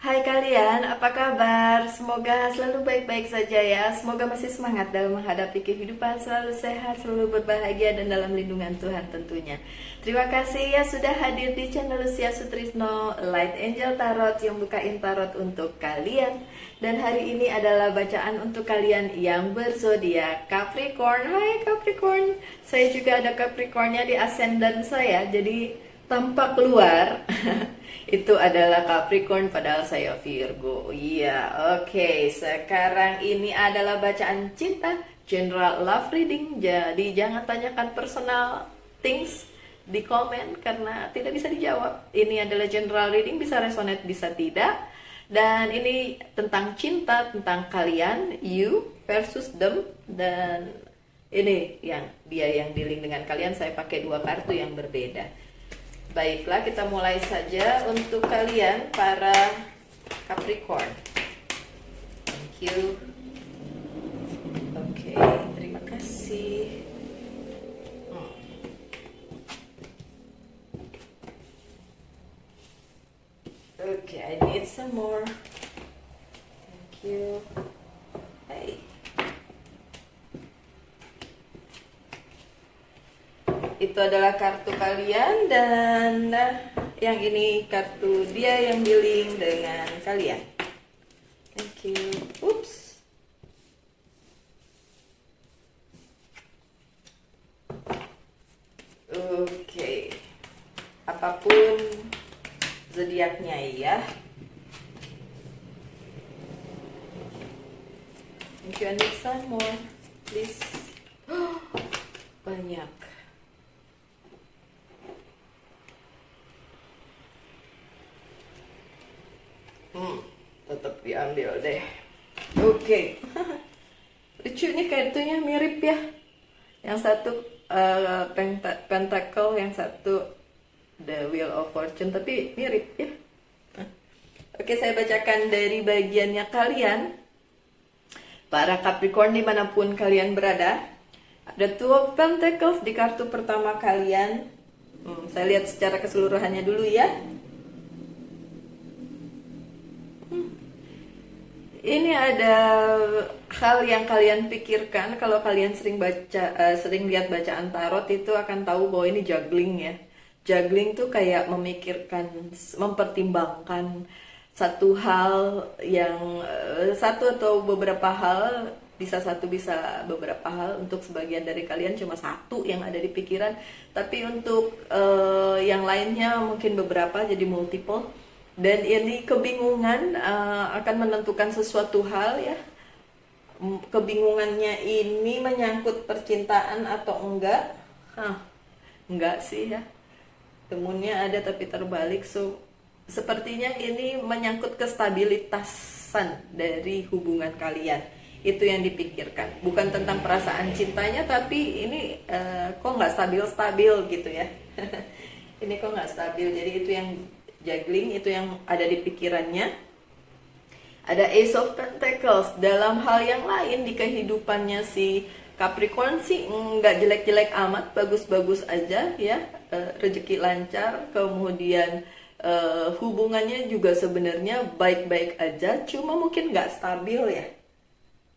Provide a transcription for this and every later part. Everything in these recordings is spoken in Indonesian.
Hai kalian, apa kabar? Semoga selalu baik-baik saja ya. Semoga masih semangat dalam menghadapi kehidupan, selalu sehat, selalu berbahagia dan dalam lindungan Tuhan tentunya. Terima kasih ya sudah hadir di channel Lucia Sutrisno Light Angel Tarot yang bukain tarot untuk kalian. Dan hari ini adalah bacaan untuk kalian yang berzodiak Capricorn. Hai Capricorn, saya juga ada Capricornnya di ascendant saya, jadi tampak keluar itu adalah Capricorn padahal saya Virgo. Iya, oke. Sekarang ini adalah bacaan cinta general love reading. Jadi jangan tanyakan personal things di komen karena tidak bisa dijawab. Ini adalah general reading, bisa resonate bisa tidak. Dan ini tentang cinta, tentang kalian, you versus them. Dan ini yang dia yang dealing dengan kalian. Saya pakai dua kartu yang berbeda. Baiklah, kita mulai saja untuk kalian para Capricorn. Thank you. Oke, terima kasih. Oke, I need some more. Thank you. Hey. Itu adalah kartu kalian dan yang ini kartu dia yang dealing dengan kalian. Thank you. Oops. Oke. Apapun zodiaknya ya. Thank you, I need some more, please. Banyak. Tetap diambil deh. Oke. Lucu nih kartunya mirip ya. Yang satu pentacle, yang satu the wheel of fortune, tapi mirip ya. Oke, saya bacakan dari bagiannya kalian para Capricorn dimanapun kalian berada. Ada Two of Pentacles di kartu pertama kalian. Saya lihat secara keseluruhannya dulu ya. Ini ada hal yang kalian pikirkan kalau kalian sering sering lihat bacaan tarot, itu akan tahu bahwa ini juggling ya. Juggling tuh kayak memikirkan, mempertimbangkan satu hal yang satu atau beberapa hal, bisa satu bisa beberapa hal. Untuk sebagian dari kalian cuma satu yang ada di pikiran, tapi untuk yang lainnya mungkin beberapa, jadi multiple. Dan ini kebingungan akan menentukan sesuatu hal ya. Kebingungannya ini menyangkut percintaan atau enggak? Enggak sih ya. Temunya ada tapi terbalik. So, sepertinya ini menyangkut kestabilitasan dari hubungan kalian. Itu yang dipikirkan. Bukan tentang perasaan cintanya, tapi ini kok nggak stabil-stabil gitu ya. Ini kok nggak stabil. Jadi itu yang juggling, itu yang ada di pikirannya. Ada Ace of Pentacles. Dalam hal yang lain di kehidupannya si Capricorn sih nggak jelek-jelek amat, bagus-bagus aja ya. Rezeki lancar, kemudian hubungannya juga sebenarnya baik-baik aja, cuma mungkin nggak stabil ya.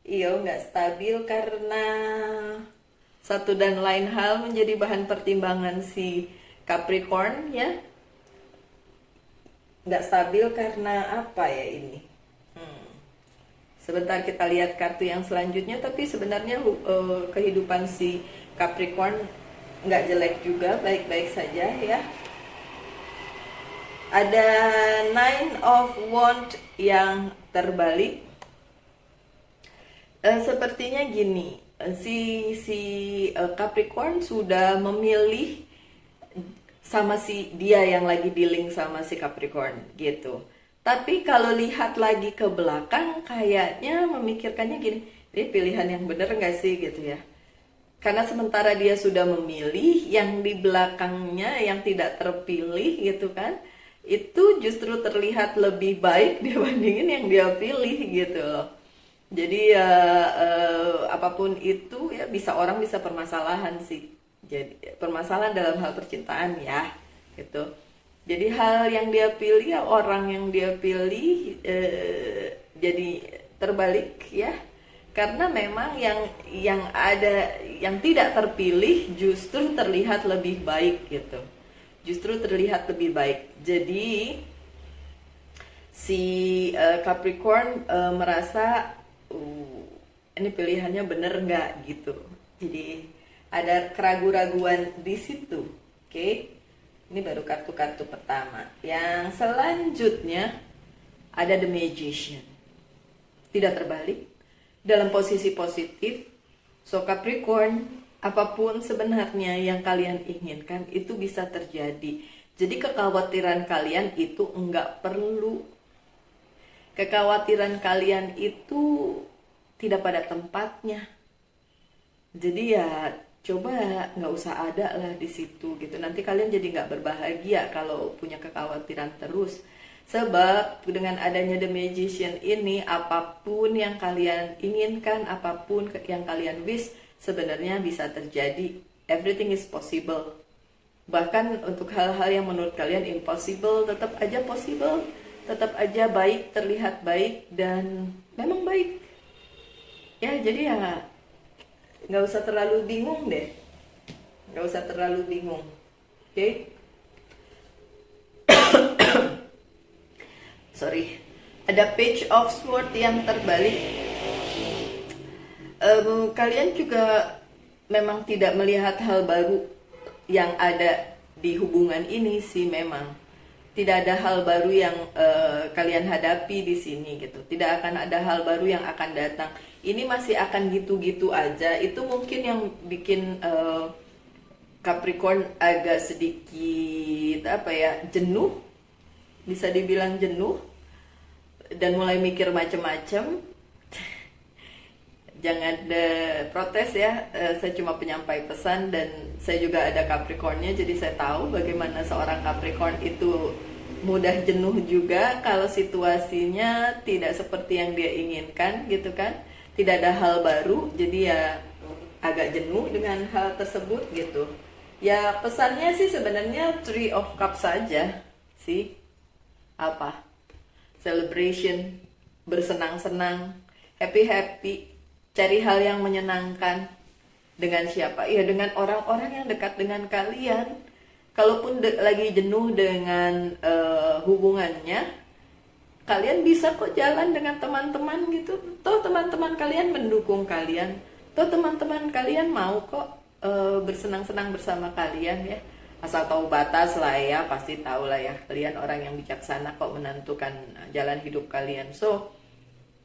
Iya, nggak stabil karena satu dan lain hal menjadi bahan pertimbangan si Capricorn ya. Nggak stabil karena apa ya ini? Sebentar kita lihat kartu yang selanjutnya. Tapi sebenarnya kehidupan si Capricorn nggak jelek juga, baik-baik saja ya. Ada Nine of Wands yang terbalik. Sepertinya gini, si Capricorn sudah memilih sama si dia yang lagi dealing sama si Capricorn gitu. Tapi kalau lihat lagi ke belakang, kayaknya memikirkannya gini, ini pilihan yang bener gak sih gitu ya. Karena sementara dia sudah memilih, yang di belakangnya yang tidak terpilih gitu kan, itu justru terlihat lebih baik dibandingin yang dia pilih gitu loh. Jadi ya apapun itu ya, orang bisa permasalahan sih. Jadi permasalahan dalam hal percintaan ya gitu. Jadi hal yang dia pilih, ya orang yang dia pilih jadi terbalik ya. Karena memang yang ada yang tidak terpilih justru terlihat lebih baik gitu. Justru terlihat lebih baik. Jadi si Capricorn merasa ini pilihannya bener nggak gitu. Jadi ada keraguan-raguan di situ. Oke. Ini baru kartu-kartu pertama. Yang selanjutnya ada The Magician. Tidak terbalik, dalam posisi positif. So Capricorn, apapun sebenarnya yang kalian inginkan itu bisa terjadi. Jadi kekhawatiran kalian itu enggak perlu. Kekhawatiran kalian itu tidak pada tempatnya. Jadi ya coba nggak usah ada lah di situ gitu. Nanti kalian jadi nggak berbahagia kalau punya kekhawatiran terus. Sebab dengan adanya The Magician ini, apapun yang kalian inginkan, apapun yang kalian wish, sebenarnya bisa terjadi. Everything is possible. Bahkan untuk hal-hal yang menurut kalian impossible, tetap aja possible. Tetap aja baik, terlihat baik, dan memang baik. Ya jadi ya nggak usah terlalu bingung deh, nggak usah terlalu bingung. Oke. Sorry, ada Page of Swords yang terbalik. Kalian juga memang tidak melihat hal baru yang ada di hubungan ini sih. Memang tidak ada hal baru yang kalian hadapi di sini gitu. Tidak akan ada hal baru yang akan datang. Ini masih akan gitu-gitu aja. Itu mungkin yang bikin Capricorn agak sedikit jenuh, bisa dibilang jenuh, dan mulai mikir macem-macem. Jangan protes ya, saya cuma penyampai pesan, dan saya juga ada Capricornnya, jadi saya tahu bagaimana seorang Capricorn itu mudah jenuh juga kalau situasinya tidak seperti yang dia inginkan gitu kan. Tidak ada hal baru, jadi ya agak jenuh dengan hal tersebut gitu. Ya pesannya sih sebenarnya Three of Cups saja sih. Apa? Celebration, bersenang-senang, happy-happy, cari hal yang menyenangkan. Dengan siapa? Ya dengan orang-orang yang dekat dengan kalian. Kalaupun lagi jenuh dengan hubungannya, kalian bisa kok jalan dengan teman-teman gitu. Toh teman-teman kalian mendukung kalian. Toh teman-teman kalian mau kok bersenang-senang bersama kalian ya. Asal tahu batas lah ya, pasti tahu lah ya. Kalian orang yang bijaksana kok menentukan jalan hidup kalian. So,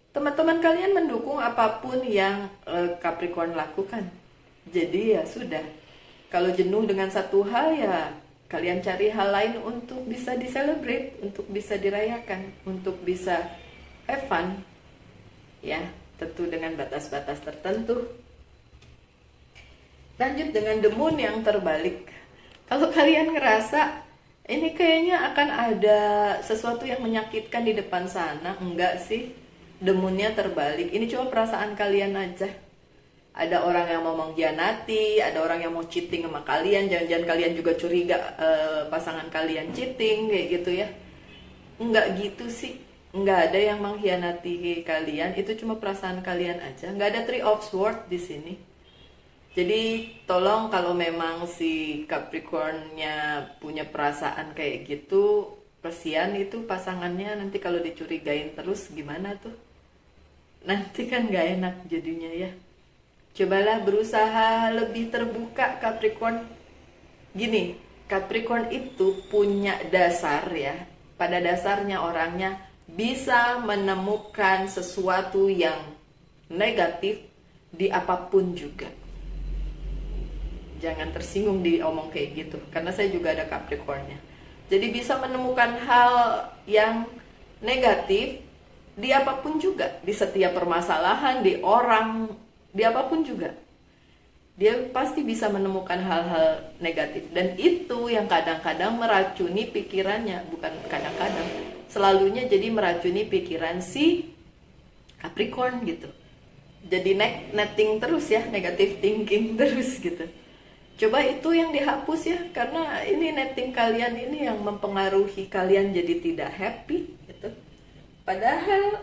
teman-teman kalian mendukung apapun yang Capricorn lakukan. Jadi ya sudah. Kalau jenuh dengan satu hal ya kalian cari hal lain untuk bisa di-celebrate, untuk bisa dirayakan, untuk bisa have fun. Ya, tentu dengan batas-batas tertentu. Lanjut dengan The Moon yang terbalik. Kalau kalian ngerasa ini kayaknya akan ada sesuatu yang menyakitkan di depan sana, enggak sih? The Moon-nya terbalik. Ini cuma perasaan kalian aja. Ada orang yang mau mengkhianati, ada orang yang mau cheating sama kalian, jangan-jangan kalian juga curiga pasangan kalian cheating kayak gitu ya. Enggak gitu sih, enggak ada yang mengkhianati kalian, itu cuma perasaan kalian aja. Enggak ada Three of Swords di sini. Jadi tolong kalau memang si Capricorn-nya punya perasaan kayak gitu, kasihan itu pasangannya, nanti kalau dicurigain terus gimana tuh? Nanti kan nggak enak jadinya ya. Cobalah berusaha lebih terbuka Capricorn. Gini, Capricorn itu punya dasar ya. Pada dasarnya orangnya bisa menemukan sesuatu yang negatif di apapun juga. Jangan tersinggung diomong kayak gitu, karena saya juga ada Capricornnya. Jadi bisa menemukan hal yang negatif di apapun juga, di setiap permasalahan, di orang, di apapun juga. Dia pasti bisa menemukan hal-hal negatif, dan itu yang kadang-kadang meracuni pikirannya. Bukan kadang-kadang, selalunya jadi meracuni pikiran si Capricorn gitu. Jadi netting terus ya, negative thinking terus gitu. Coba itu yang dihapus ya, karena ini netting kalian ini yang mempengaruhi kalian jadi tidak happy gitu. Padahal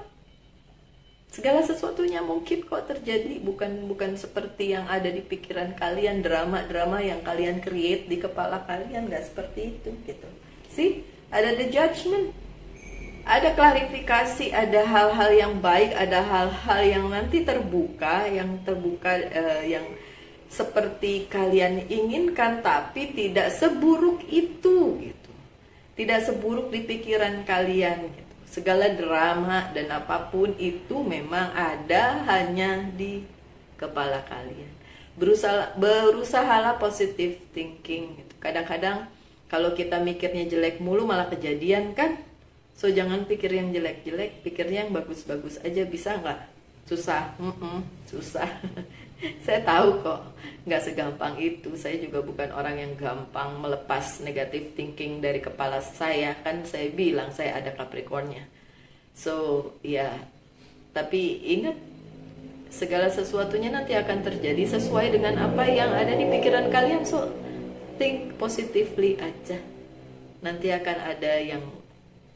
segala sesuatunya mungkin kok terjadi, bukan seperti yang ada di pikiran kalian, drama-drama yang kalian create di kepala kalian, nggak seperti itu gitu. See, ada the judgment, ada klarifikasi, ada hal-hal yang baik, ada hal-hal yang nanti terbuka, yang seperti kalian inginkan, tapi tidak seburuk itu gitu. Tidak seburuk di pikiran kalian gitu. Segala drama dan apapun itu memang ada hanya di kepala kalian. Berusahalah positive thinking gitu. Kadang-kadang kalau kita mikirnya jelek mulu malah kejadian kan. So jangan pikir yang jelek-jelek, pikirnya yang bagus-bagus aja. Bisa nggak? Susah. Susah. Saya tahu kok, nggak segampang itu. Saya juga bukan orang yang gampang melepas negative thinking dari kepala saya. Kan saya bilang saya ada Capricornnya. So ya, tapi ingat, segala sesuatunya nanti akan terjadi sesuai dengan apa yang ada di pikiran kalian. So think positively aja. Nanti akan ada yang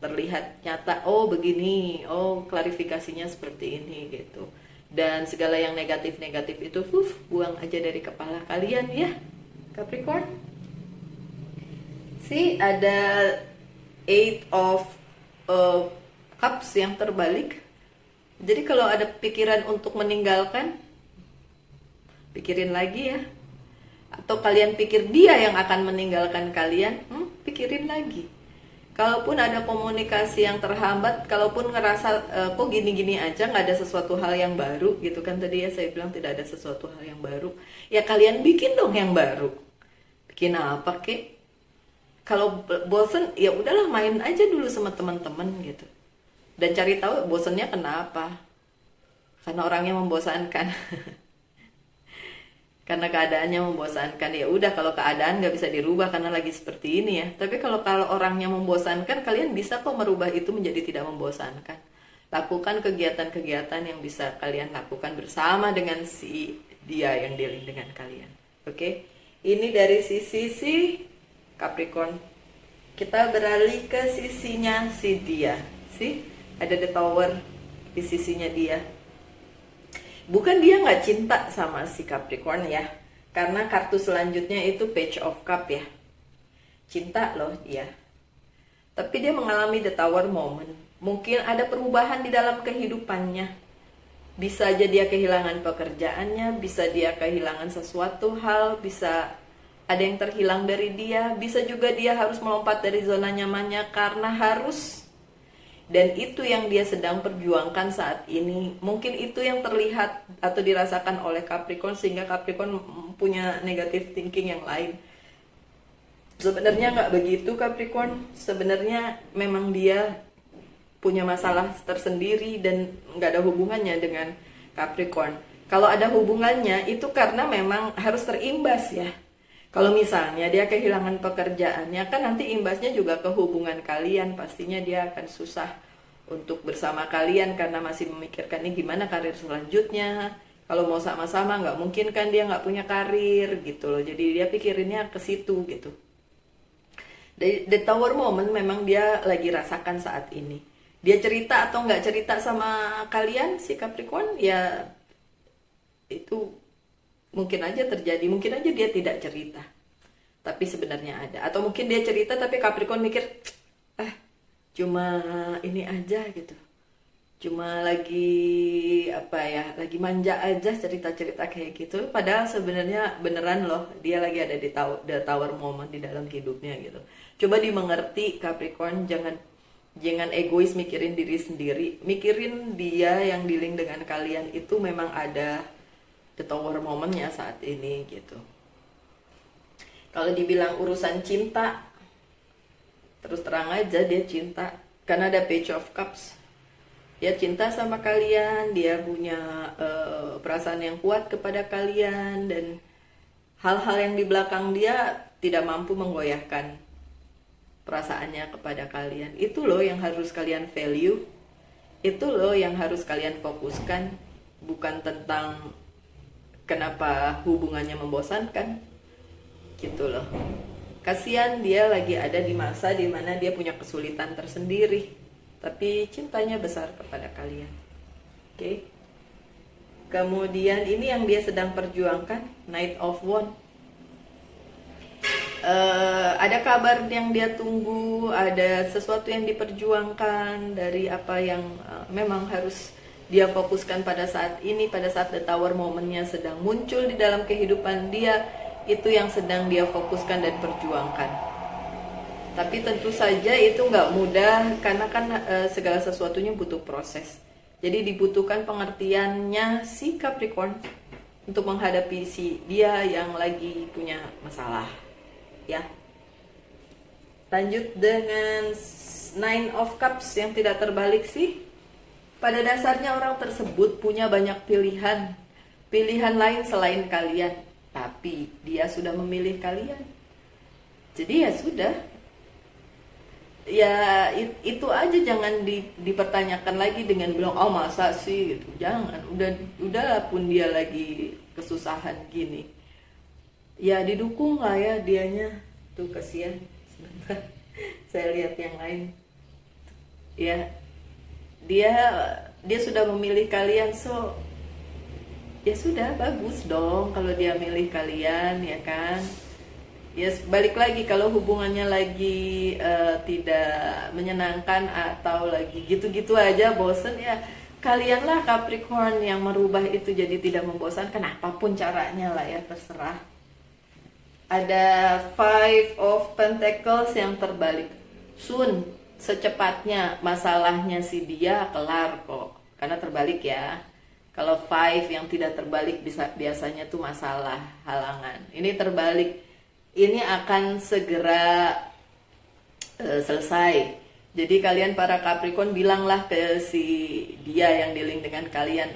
terlihat nyata, oh begini, oh klarifikasinya seperti ini gitu. Dan segala yang negatif-negatif itu buang aja dari kepala kalian ya, Capricorn. See, ada Eight of Cups yang terbalik. Jadi kalau ada pikiran untuk meninggalkan, pikirin lagi ya. Atau kalian pikir dia yang akan meninggalkan kalian, pikirin lagi. Kalaupun ada komunikasi yang terhambat, kalaupun ngerasa kok gini-gini aja, nggak ada sesuatu hal yang baru gitu kan, tadi ya saya bilang tidak ada sesuatu hal yang baru, ya kalian bikin dong yang baru. Bikin apa kek? Kalau bosen ya udahlah, main aja dulu sama teman-teman gitu, dan cari tahu bosennya kenapa. Karena orangnya membosankan. Karena keadaannya membosankan, ya udah, kalau keadaan nggak bisa dirubah karena lagi seperti ini ya. Tapi kalau orangnya membosankan, kalian bisa kok merubah itu menjadi tidak membosankan. Lakukan kegiatan-kegiatan yang bisa kalian lakukan bersama dengan si dia yang dealing dengan kalian. Oke? Ini dari sisi Capricorn. Kita beralih ke sisinya si dia. Ada the Tower di sisinya dia. Bukan dia nggak cinta sama si Capricorn ya, karena kartu selanjutnya itu Page of Cup ya. Cinta loh dia. Tapi dia mengalami the Tower moment. Mungkin ada perubahan di dalam kehidupannya. Bisa aja dia kehilangan pekerjaannya, bisa dia kehilangan sesuatu hal, bisa ada yang terhilang dari dia, bisa juga dia harus melompat dari zona nyamannya karena harus. Dan itu yang dia sedang perjuangkan saat ini. Mungkin itu yang terlihat atau dirasakan oleh Capricorn, sehingga Capricorn punya negative thinking yang lain. Sebenarnya nggak begitu Capricorn. Sebenarnya memang dia punya masalah tersendiri dan nggak ada hubungannya dengan Capricorn. Kalau ada hubungannya itu karena memang harus terimbas ya. Kalau misalnya dia kehilangan pekerjaannya, kan nanti imbasnya juga ke hubungan kalian. Pastinya dia akan susah untuk bersama kalian karena masih memikirkan ini gimana karir selanjutnya. Kalau mau sama-sama nggak mungkin kan, dia nggak punya karir gitu loh. Jadi dia pikirinnya ke situ gitu. The Tower moment memang dia lagi rasakan saat ini. Dia cerita atau nggak cerita sama kalian si Capricorn, ya itu mungkin aja terjadi, mungkin aja dia tidak cerita, tapi sebenarnya ada. Atau mungkin dia cerita tapi Capricorn mikir, cuma ini aja gitu, cuma lagi lagi manja aja cerita-cerita kayak gitu. Padahal sebenarnya beneran loh, dia lagi ada di the tower moment di dalam hidupnya gitu. Coba dimengerti Capricorn, jangan egois mikirin diri sendiri, mikirin dia yang dealing dengan kalian. Itu memang ada the tower momennya saat ini gitu. Kalau dibilang urusan cinta, terus terang aja dia cinta, karena ada Page of Cups. Dia cinta sama kalian, dia punya perasaan yang kuat kepada kalian, dan hal-hal yang di belakang dia tidak mampu menggoyahkan perasaannya kepada kalian. Itu loh yang harus kalian value, itu loh yang harus kalian fokuskan, bukan tentang kenapa hubungannya membosankan. gitu loh. Kasihan dia lagi ada di masa dimana dia punya kesulitan tersendiri, tapi cintanya besar kepada kalian. Oke. Kemudian ini yang dia sedang perjuangkan, Knight of Wands. Ada kabar yang dia tunggu, ada sesuatu yang diperjuangkan dari apa yang memang harus dia fokuskan pada saat ini, pada saat the tower momennya sedang muncul di dalam kehidupan dia, itu yang sedang dia fokuskan dan perjuangkan. Tapi tentu saja itu nggak mudah, karena kan segala sesuatunya butuh proses. Jadi dibutuhkan pengertiannya si Capricorn untuk menghadapi si dia yang lagi punya masalah. Ya, lanjut dengan Nine of Cups yang tidak terbalik sih. Pada dasarnya orang tersebut punya banyak pilihan lain selain kalian, tapi dia sudah memilih kalian. Jadi ya sudah, ya itu aja, jangan dipertanyakan lagi dengan bilang oh masa sih gitu. Jangan, udahlah pun dia lagi kesusahan gini, ya didukung lah ya dianya. Tuh kasihan. Sebentar, saya lihat yang lain. Ya, dia sudah memilih kalian, so ya sudah, bagus dong kalau dia milih kalian, ya kan. Ya balik lagi, kalau hubungannya lagi tidak menyenangkan atau lagi gitu-gitu aja bosen, ya kalianlah Capricorn yang merubah itu jadi tidak membosankan, apapun caranya lah ya, terserah. Ada Five of Pentacles yang terbalik. Soon, secepatnya masalahnya si dia kelar kok, karena terbalik ya. Kalau Five yang tidak terbalik biasanya tuh masalah, halangan. Ini terbalik, ini akan segera selesai. Jadi kalian para Capricorn bilanglah ke si dia yang dealing dengan kalian,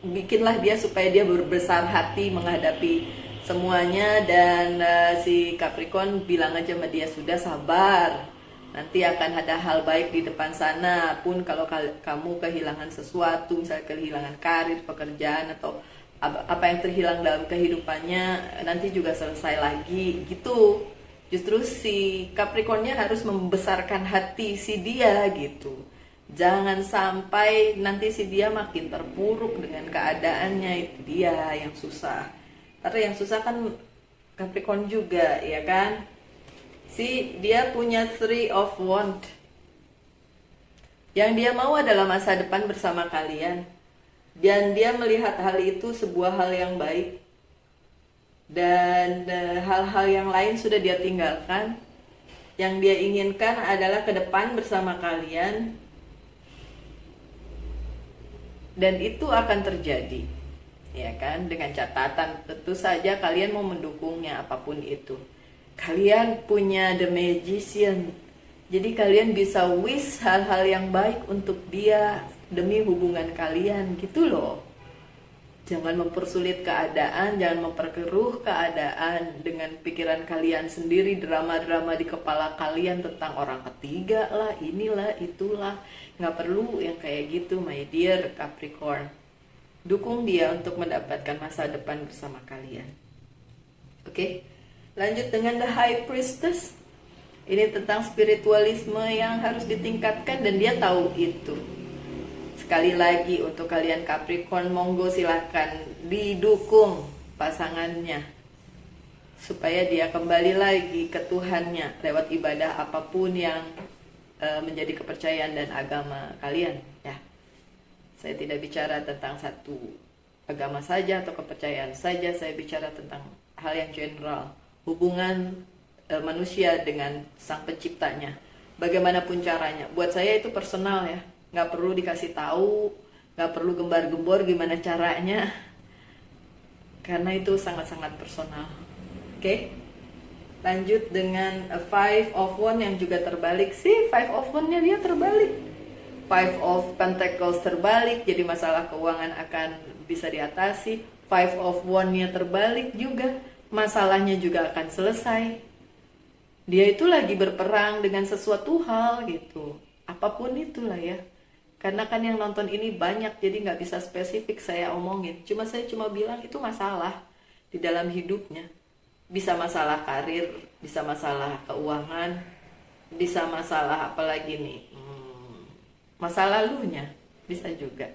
bikinlah dia supaya dia berbesar hati menghadapi semuanya. Dan si Capricorn bilang aja sama dia, sudah sabar, nanti akan ada hal baik di depan sana. Pun kalau kamu kehilangan sesuatu, misalnya kehilangan karir, pekerjaan, atau apa yang terhilang dalam kehidupannya, nanti juga selesai lagi gitu. Justru si Capricornnya harus membesarkan hati si dia gitu. Jangan sampai nanti si dia makin terpuruk dengan keadaannya, itu dia yang susah. Karena yang susah kan Capricorn juga, ya kan. Si dia punya Three of Wands. Yang dia mau adalah masa depan bersama kalian, dan dia melihat hal itu sebuah hal yang baik. Dan hal-hal yang lain sudah dia tinggalkan. Yang dia inginkan adalah ke depan bersama kalian, dan itu akan terjadi, ya kan, dengan catatan tentu saja kalian mau mendukungnya apapun itu. Kalian punya The Magician, jadi kalian bisa wish hal-hal yang baik untuk dia demi hubungan kalian gitu loh. Jangan mempersulit keadaan, jangan memperkeruh keadaan dengan pikiran kalian sendiri, drama-drama di kepala kalian tentang orang ketiga lah, inilah, itulah. Nggak perlu yang kayak gitu, my dear Capricorn. Dukung dia untuk mendapatkan masa depan bersama kalian. Oke, lanjut dengan The High Priestess. Ini tentang spiritualisme yang harus ditingkatkan, dan dia tahu itu. Sekali lagi untuk kalian Capricorn, monggo silahkan didukung pasangannya supaya dia kembali lagi ke Tuhannya lewat ibadah apapun yang menjadi kepercayaan dan agama kalian, ya. Saya tidak bicara tentang satu agama saja atau kepercayaan saja, saya bicara tentang hal yang general, hubungan manusia dengan sang penciptanya, bagaimanapun caranya. Buat saya itu personal ya, nggak perlu dikasih tahu, nggak perlu gembar-gembor gimana caranya, karena itu sangat-sangat personal. Oke, lanjut dengan Five of Wands yang juga terbalik. Sih, Five of Wands-nya dia terbalik. Five of Pentacles terbalik, jadi masalah keuangan akan bisa diatasi. Five of Wands-nya terbalik juga, masalahnya juga akan selesai. Dia itu lagi berperang dengan sesuatu hal gitu, apapun itulah ya. Karena kan yang nonton ini banyak, jadi nggak bisa spesifik saya omongin. Saya cuma bilang itu masalah di dalam hidupnya. Bisa masalah karir, bisa masalah keuangan, bisa masalah apa lagi nih? Masa lalunya bisa juga.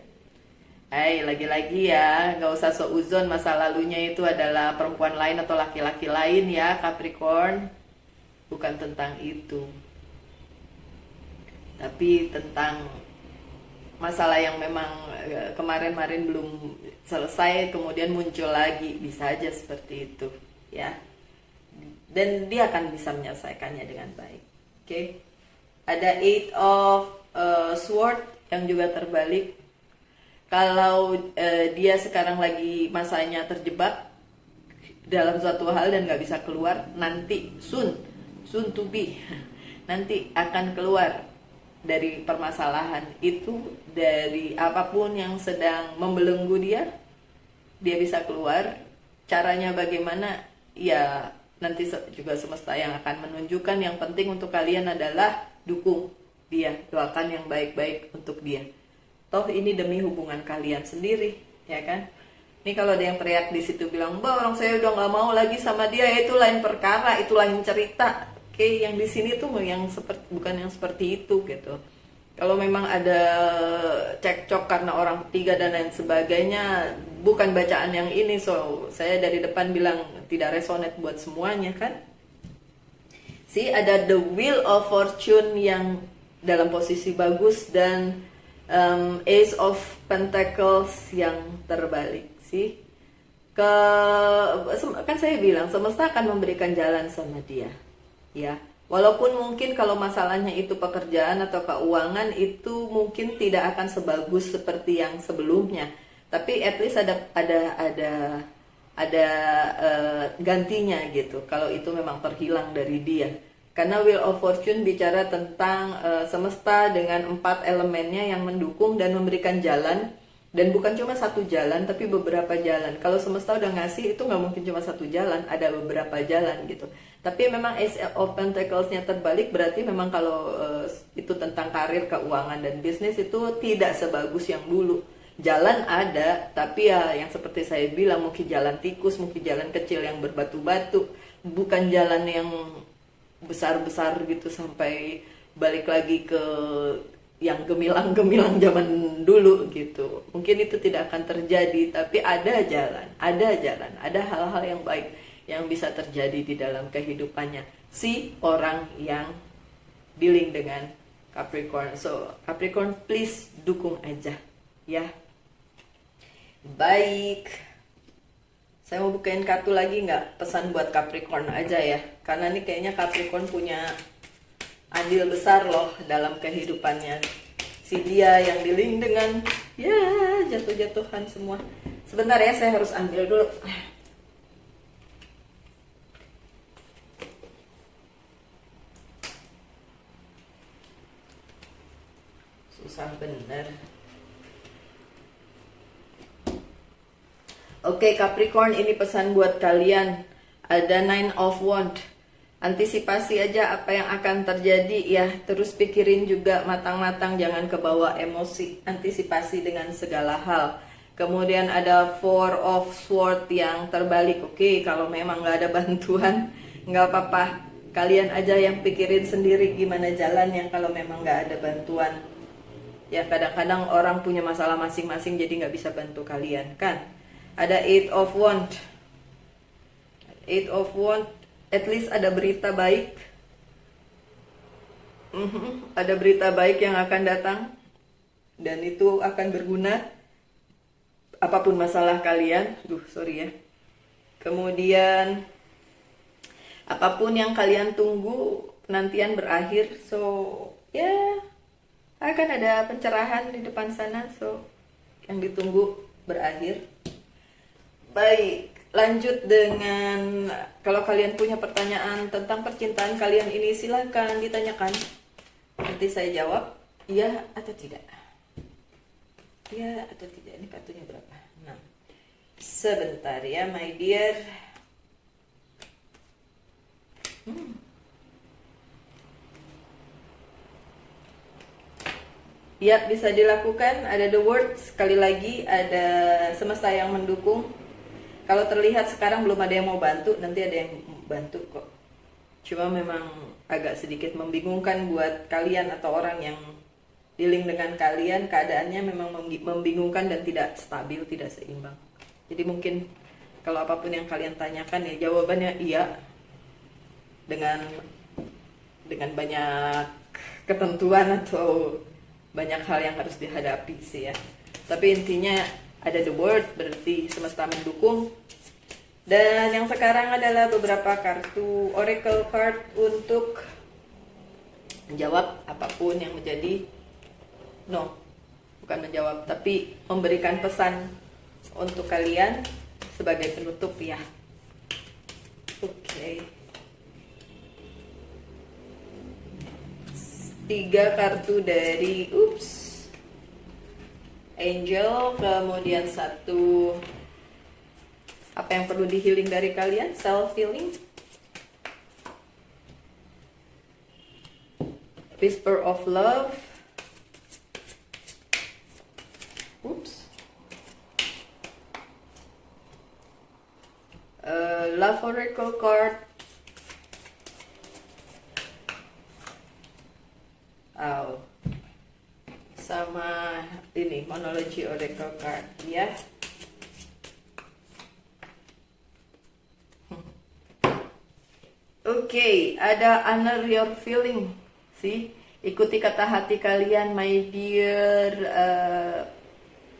Lagi-lagi ya, nggak usah seuzon masa lalunya itu adalah perempuan lain atau laki-laki lain ya, Capricorn. Bukan tentang itu, tapi tentang masalah yang memang kemarin-marin belum selesai, kemudian muncul lagi, bisa aja seperti itu ya. Dan dia akan bisa menyelesaikannya dengan baik. Oke. Ada Eight of Sword yang juga terbalik. Kalau dia sekarang lagi masanya terjebak dalam suatu hal dan nggak bisa keluar, nanti soon to be nanti akan keluar dari permasalahan itu, dari apapun yang sedang membelenggu dia bisa keluar. Caranya bagaimana? Ya nanti juga semesta yang akan menunjukkan. Yang penting untuk kalian adalah dukung dia, doakan yang baik-baik untuk dia. Toh ini demi hubungan kalian sendiri, ya kan? Ini kalau ada yang teriak di situ bilang, "Mbak, orang saya udah nggak mau lagi sama dia," ya itu lain perkara, itu lain cerita. Oke, yang di sini tuh yang seperti, bukan yang seperti itu gitu. Kalau memang ada cekcok karena orang ketiga dan lain sebagainya, bukan bacaan yang ini. So, saya dari depan bilang tidak resonate buat semuanya kan. Ada the Wheel of Fortune yang dalam posisi bagus dan Ace of Pentacles yang terbalik kan saya bilang semesta akan memberikan jalan sama dia ya. Walaupun mungkin kalau masalahnya itu pekerjaan atau keuangan, itu mungkin tidak akan sebagus seperti yang sebelumnya, tapi at least ada gantinya gitu kalau itu memang terhilang dari dia. Karena Wheel of Fortune bicara tentang semesta dengan 4 elemennya yang mendukung dan memberikan jalan. Dan bukan cuma satu jalan, tapi beberapa jalan. Kalau semesta udah ngasih, itu nggak mungkin cuma satu jalan, ada beberapa jalan gitu. Tapi memang Ace of Pentacles-nya terbalik, berarti memang kalau itu tentang karir, keuangan, dan bisnis itu tidak sebagus yang dulu. Jalan ada, tapi ya yang seperti saya bilang, mungkin jalan tikus, mungkin jalan kecil yang berbatu-batu. Bukan jalan yang besar-besar gitu sampai balik lagi ke yang gemilang-gemilang zaman dulu gitu. Mungkin itu tidak akan terjadi, tapi ada jalan, ada hal-hal yang baik yang bisa terjadi di dalam kehidupannya si orang yang dealing dengan Capricorn. So, Capricorn please dukung aja ya. Baik. Saya mau bukain kartu lagi nggak? Pesan buat Capricorn aja ya. Karena ini kayaknya Capricorn punya andil besar loh dalam kehidupannya si dia yang dealing dengan ya jatuh-jatuhan semua. Sebentar ya, saya harus ambil dulu. Susah bener. Oke Capricorn, ini pesan buat kalian. Ada Nine of Wands. Antisipasi aja apa yang akan terjadi ya. Terus pikirin juga matang-matang, jangan kebawa emosi. Antisipasi dengan segala hal. Kemudian ada Four of Swords yang terbalik. Oke, kalau memang nggak ada bantuan, nggak apa-apa. Kalian aja yang pikirin sendiri gimana jalannya kalau memang nggak ada bantuan. Ya kadang-kadang orang punya masalah masing-masing jadi nggak bisa bantu kalian kan. Ada Eight of Wands. Eight of Wands. At least ada berita baik. Ada berita baik yang akan datang. Dan itu akan berguna. Apapun masalah kalian. Sorry ya. Kemudian apapun yang kalian tunggu, penantian berakhir. So, ya akan ada pencerahan di depan sana. So, yang ditunggu berakhir. Baik. Lanjut dengan, kalau kalian punya pertanyaan tentang percintaan kalian ini, silahkan ditanyakan. Nanti saya jawab, iya atau tidak. Iya atau tidak. Ini kartunya berapa? 6. Sebentar ya, my dear. Ya, bisa dilakukan. Ada the word, sekali lagi, ada semesta yang mendukung. Kalau terlihat sekarang belum ada yang mau bantu, nanti ada yang bantu kok. Cuma memang agak sedikit membingungkan buat kalian atau orang yang dealing dengan kalian, keadaannya memang membingungkan dan tidak stabil, tidak seimbang. Jadi mungkin kalau apapun yang kalian tanyakan ya jawabannya iya, dengan banyak ketentuan atau banyak hal yang harus dihadapi sih ya. Tapi intinya ada the word, berarti semesta mendukung. Dan yang sekarang adalah beberapa kartu oracle card untuk menjawab apapun yang menjadi bukan menjawab, tapi memberikan pesan untuk kalian sebagai penutup ya. Oke. 3 kartu dari Angel, kemudian 1 apa yang perlu di healing dari kalian, self healing. Whisper of love. Love oracle card. Sama ini monology oracle card ya. Oke, ada honor your feeling sih. Ikuti kata hati kalian, my dear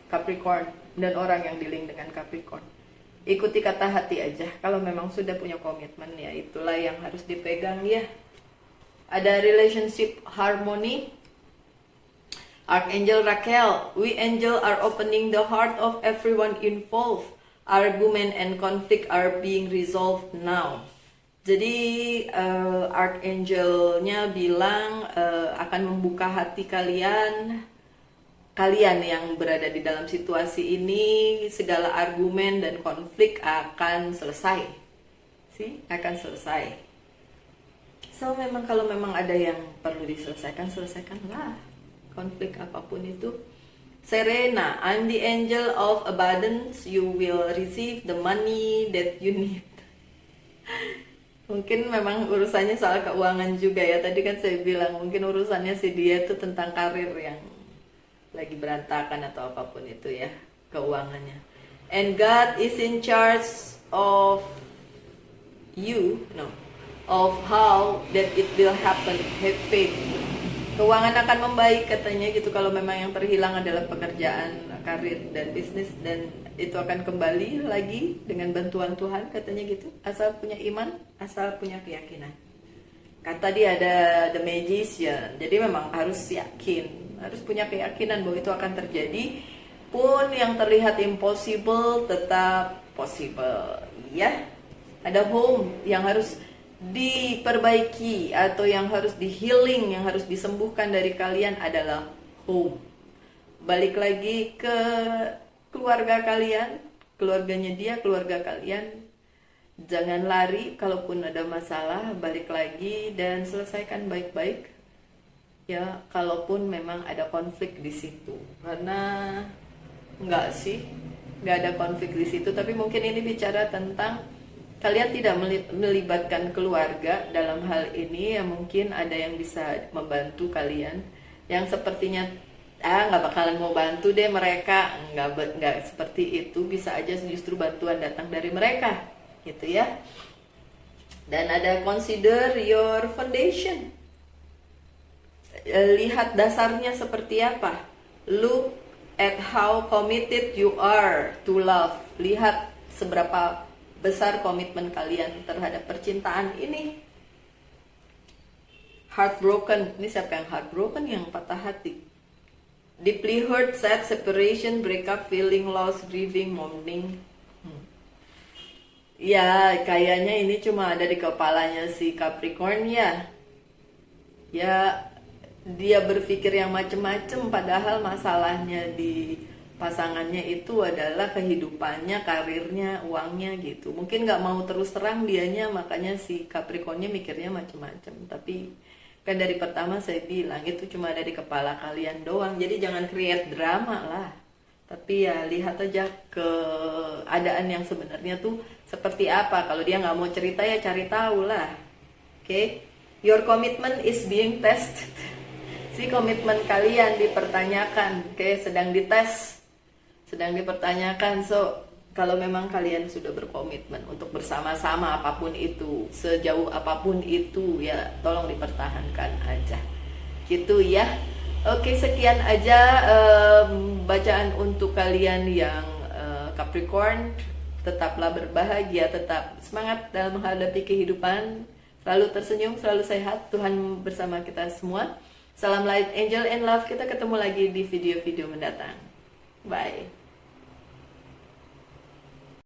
Capricorn dan orang yang dealing dengan Capricorn. Ikuti kata hati aja. Kalau memang sudah punya komitmen ya itulah yang harus dipegang ya. Ada relationship harmony. Archangel Raquel, we angel are opening the heart of everyone involved. Argument and conflict are being resolved now. Jadi Archangel-nya bilang akan membuka hati kalian yang berada di dalam situasi ini, segala argumen dan konflik akan selesai. Akan selesai. So memang kalau memang ada yang perlu diselesaikan, selesaikanlah. Konflik apapun itu. Serena, I'm the angel of abundance. You will receive the money that you need. Mungkin memang urusannya soal keuangan juga ya. Tadi kan saya bilang mungkin urusannya si dia itu tentang karir yang lagi berantakan atau apapun itu ya, keuangannya. And God is in charge of of how that it will happen. Have faith. Keuangan akan membaik katanya gitu kalau memang yang terhilang adalah pekerjaan, karir dan bisnis, dan itu akan kembali lagi dengan bantuan Tuhan katanya gitu. Asal punya iman, asal punya keyakinan. Kata dia ada the magician. Jadi memang harus yakin, harus punya keyakinan bahwa itu akan terjadi. Pun yang terlihat impossible tetap possible. Ya. Ada home yang harus diperbaiki atau yang harus di healing, yang harus disembuhkan dari kalian adalah home. Balik lagi ke keluarga kalian, keluarganya dia, keluarga kalian. Jangan lari, kalaupun ada masalah balik lagi dan selesaikan baik-baik. Ya, kalaupun memang ada konflik di situ. Karena enggak ada konflik di situ, tapi mungkin ini bicara tentang kalian tidak melibatkan keluarga dalam hal ini, ya mungkin ada yang bisa membantu kalian yang sepertinya nggak bakalan mau bantu deh mereka, nggak seperti itu, bisa aja justru bantuan datang dari mereka gitu ya. Dan ada consider your foundation, lihat dasarnya seperti apa, look at how committed you are to love, lihat seberapa besar komitmen kalian terhadap percintaan ini. Heartbroken, ini siapa yang heartbroken? Yang patah hati. Deeply hurt, sad, separation, breakup, feeling lost, grieving, mourning. Ya, kayaknya ini cuma ada di kepalanya si Capricorn ya. Ya, dia berpikir yang macem-macem, padahal masalahnya di pasangannya itu adalah kehidupannya, karirnya, uangnya gitu. Mungkin nggak mau terus terang dianya, makanya si Capricornnya mikirnya macem-macem. Tapi kan dari pertama saya bilang itu cuma ada di kepala kalian doang. Jadi jangan create drama lah. Tapi ya lihat aja keadaan yang sebenarnya tuh seperti apa. Kalau dia nggak mau cerita ya cari tahu lah. Oke, your commitment is being tested. Si komitmen kalian dipertanyakan, oke, sedang dites, sedang dipertanyakan. So kalau memang kalian sudah berkomitmen untuk bersama-sama apapun itu, sejauh apapun itu, ya tolong dipertahankan aja. Gitu ya. Oke, sekian aja bacaan untuk kalian yang Capricorn. Tetaplah berbahagia, tetap semangat dalam menghadapi kehidupan. Selalu tersenyum, selalu sehat. Tuhan bersama kita semua. Salam light, angel and love. Kita ketemu lagi di video-video mendatang. Bye.